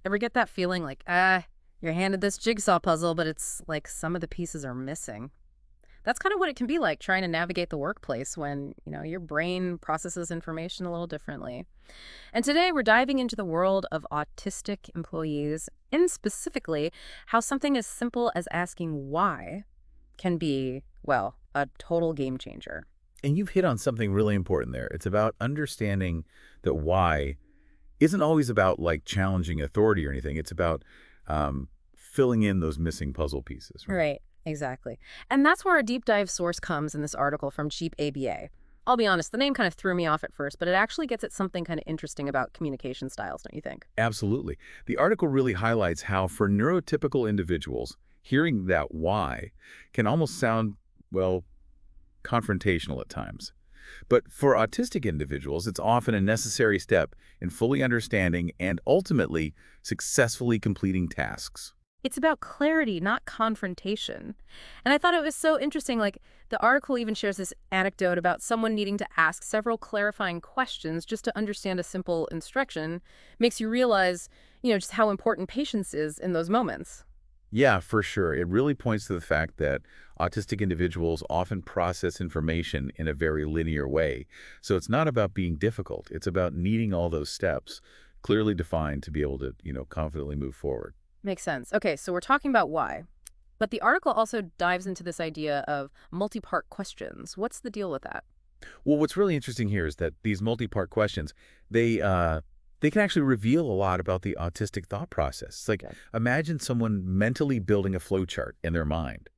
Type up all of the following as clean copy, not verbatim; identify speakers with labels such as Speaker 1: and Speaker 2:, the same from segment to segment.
Speaker 1: Ever get that feeling like, you're handed this jigsaw puzzle, but it's like some of the pieces are missing? That's kind of what it can be like trying to navigate the workplace when, your brain processes information a little differently. And today we're diving into the world of autistic employees, and specifically how something as simple as asking why can be, well, a total game changer.
Speaker 2: And you've hit on something really important there. It's about understanding that why isn't always about like challenging authority or anything. It's about filling in those missing puzzle pieces, right?
Speaker 1: Right, exactly. And that's where a deep dive source comes in this article from Cheap ABA. I'll be honest, the name kind of threw me off at first, but it actually gets at something kind of interesting about communication styles, don't you think?
Speaker 2: Absolutely. The article really highlights how for neurotypical individuals, hearing that why can almost sound, well, confrontational at times. But for autistic individuals, it's often a necessary step in fully understanding and ultimately successfully completing tasks.
Speaker 1: It's about clarity, not confrontation. And I thought it was so interesting. Like, the article even shares this anecdote about someone needing to ask several clarifying questions just to understand a simple instruction. Makes you realize, just how important patience is in those moments.
Speaker 2: Yeah, for sure. It really points to the fact that autistic individuals often process information in a very linear way. So it's not about being difficult. It's about needing all those steps clearly defined to be able to, confidently move forward.
Speaker 1: Makes sense. Okay, so we're talking about why. But the article also dives into this idea of multi-part questions. What's the deal with that?
Speaker 2: Well, what's really interesting here is that these multi-part questions, they can actually reveal a lot about the autistic thought process. It's like,
Speaker 1: Okay.
Speaker 2: imagine someone mentally building a flow chart in their mind,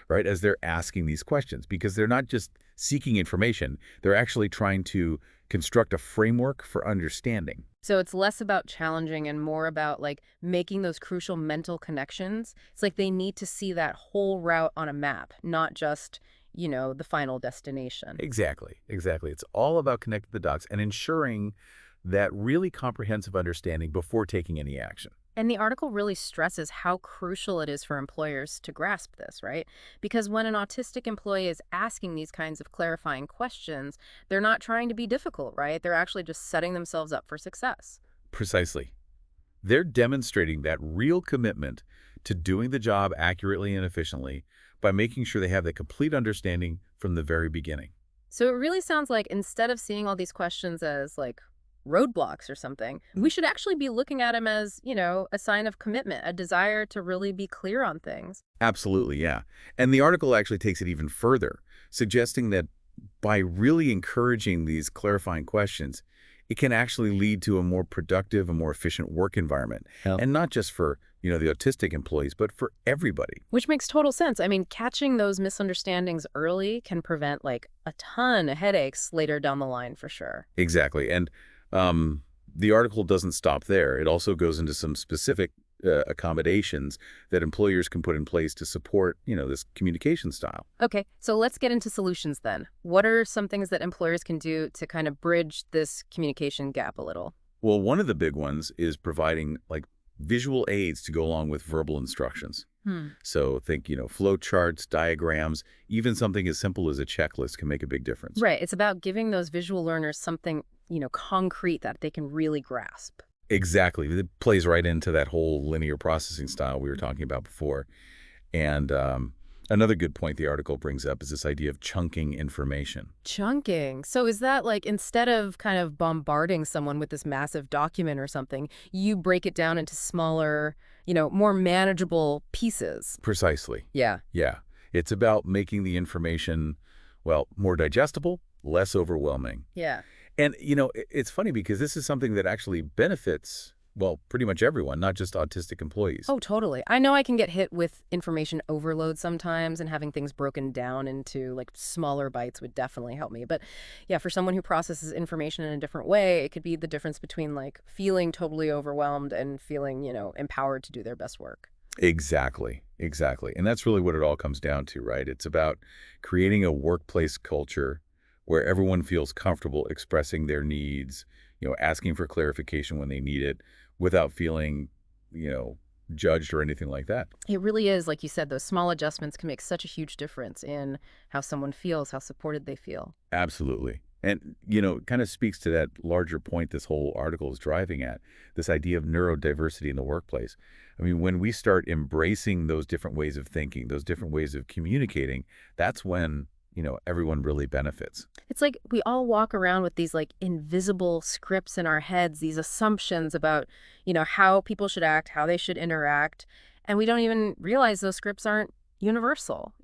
Speaker 2: right, as they're asking these questions, because they're not just seeking information, they're actually trying to construct a framework for understanding.
Speaker 1: So it's less about challenging and more about like making those crucial mental connections. It's like they need to see that whole route on a map, not just, the final destination.
Speaker 2: Exactly, exactly. It's all about connecting the dots and ensuring that really comprehensive understanding before taking any action.
Speaker 1: And the article really stresses how crucial it is for employers to grasp this, right? Because when an autistic employee is asking these kinds of clarifying questions, they're not trying to be difficult, right? They're actually just setting themselves up for success.
Speaker 2: Precisely. They're demonstrating that real commitment to doing the job accurately and efficiently by making sure they have the complete understanding from the very beginning.
Speaker 1: So it really sounds like instead of seeing all these questions as like roadblocks or something, we should actually be looking at them as, a sign of commitment, a desire to really be clear on things.
Speaker 2: Absolutely, yeah. And the article actually takes it even further, suggesting that by really encouraging these clarifying questions, it can actually lead to a more productive and more efficient work environment. Yeah. And not just for, the autistic employees, but for everybody.
Speaker 1: Which makes total sense. I mean, catching those misunderstandings early can prevent like a ton of headaches later down the line for sure.
Speaker 2: Exactly. And the article doesn't stop there. It also goes into some specific accommodations that employers can put in place to support, this communication style.
Speaker 1: Okay, so let's get into solutions then. What are some things that employers can do to kind of bridge this communication gap a little?
Speaker 2: Well, one of the big ones is providing like visual aids to go along with verbal instructions.
Speaker 1: Hmm.
Speaker 2: So think, flow charts, diagrams, even something as simple as a checklist can make a big difference.
Speaker 1: Right, it's about giving those visual learners something, concrete that they can really grasp.
Speaker 2: Exactly. It plays right into that whole linear processing style we were talking about before. And another good point the article brings up is this idea of chunking information.
Speaker 1: Chunking. So is that like instead of kind of bombarding someone with this massive document or something, you break it down into smaller, more manageable pieces?
Speaker 2: Precisely.
Speaker 1: Yeah.
Speaker 2: Yeah. It's about making the information, well, more digestible, less overwhelming.
Speaker 1: Yeah.
Speaker 2: And, it's funny because this is something that actually benefits, well, pretty much everyone, not just autistic employees.
Speaker 1: Oh, totally. I know I can get hit with information overload sometimes, and having things broken down into like smaller bites would definitely help me. But yeah, for someone who processes information in a different way, it could be the difference between like feeling totally overwhelmed and feeling, empowered to do their best work.
Speaker 2: Exactly. Exactly. And that's really what it all comes down to, right? It's about creating a workplace culture where everyone feels comfortable expressing their needs, asking for clarification when they need it without feeling, judged or anything like that.
Speaker 1: It really is, like you said, those small adjustments can make such a huge difference in how someone feels, how supported they feel.
Speaker 2: Absolutely. And, it kind of speaks to that larger point this whole article is driving at, this idea of neurodiversity in the workplace. I mean, when we start embracing those different ways of thinking, those different ways of communicating, that's when, everyone really benefits.
Speaker 1: It's like we all walk around with these like invisible scripts in our heads, these assumptions about, how people should act, how they should interact, and we don't even realize those scripts aren't universal.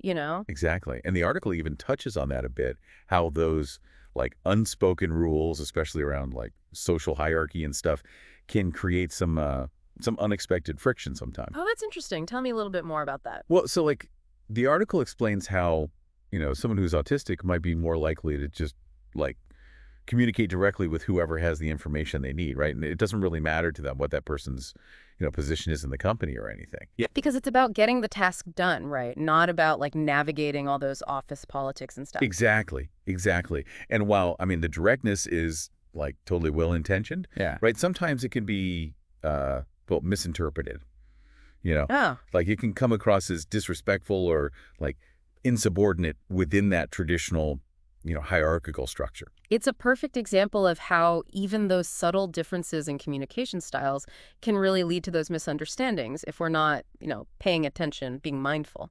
Speaker 2: Exactly. And the article even touches on that a bit, how those like unspoken rules, especially around like social hierarchy and stuff, can create some unexpected friction sometimes.
Speaker 1: Oh, that's interesting. Tell me a little bit more about that.
Speaker 2: Well, so like the article explains how, someone who's autistic might be more likely to just like communicate directly with whoever has the information they need, right? And it doesn't really matter to them what that person's, position is in the company or anything. Yeah.
Speaker 1: Because it's about getting the task done, right? Not about like navigating all those office politics and stuff.
Speaker 2: Exactly. Exactly. And while, I mean, the directness is like totally well-intentioned,
Speaker 3: Yeah.
Speaker 2: right? Sometimes it can be, misinterpreted,
Speaker 1: Oh,
Speaker 2: like it can come across as disrespectful or like insubordinate within that traditional, hierarchical structure.
Speaker 1: it's a perfect example of how even those subtle differences in communication styles can really lead to those misunderstandings if we're not, paying attention, being mindful.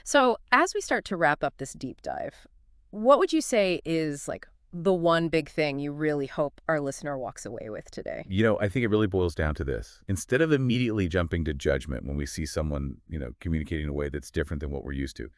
Speaker 1: So, as we start to wrap up this deep dive, what would you say is like the one big thing you really hope our listener walks away with today?
Speaker 2: I think it really boils down to this. Instead of immediately jumping to judgment when we see someone, communicating in a way that's different than what we're used to,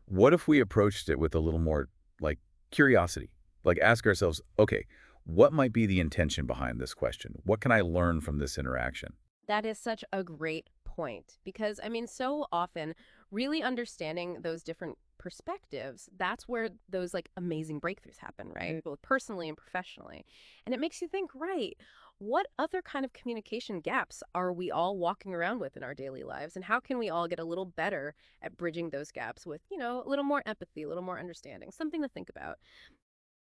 Speaker 2: what if we approached it with a little more like curiosity? Like ask ourselves, okay, what might be the intention behind this question? What can I learn from this interaction?
Speaker 1: That is such a great point because, I mean, so often really understanding those different perspectives, that's where those like amazing breakthroughs happen, right? Both personally and professionally. And it makes you think, right, what other kind of communication gaps are we all walking around with in our daily lives? And how can we all get a little better at bridging those gaps with, a little more empathy, a little more understanding? Something to think about.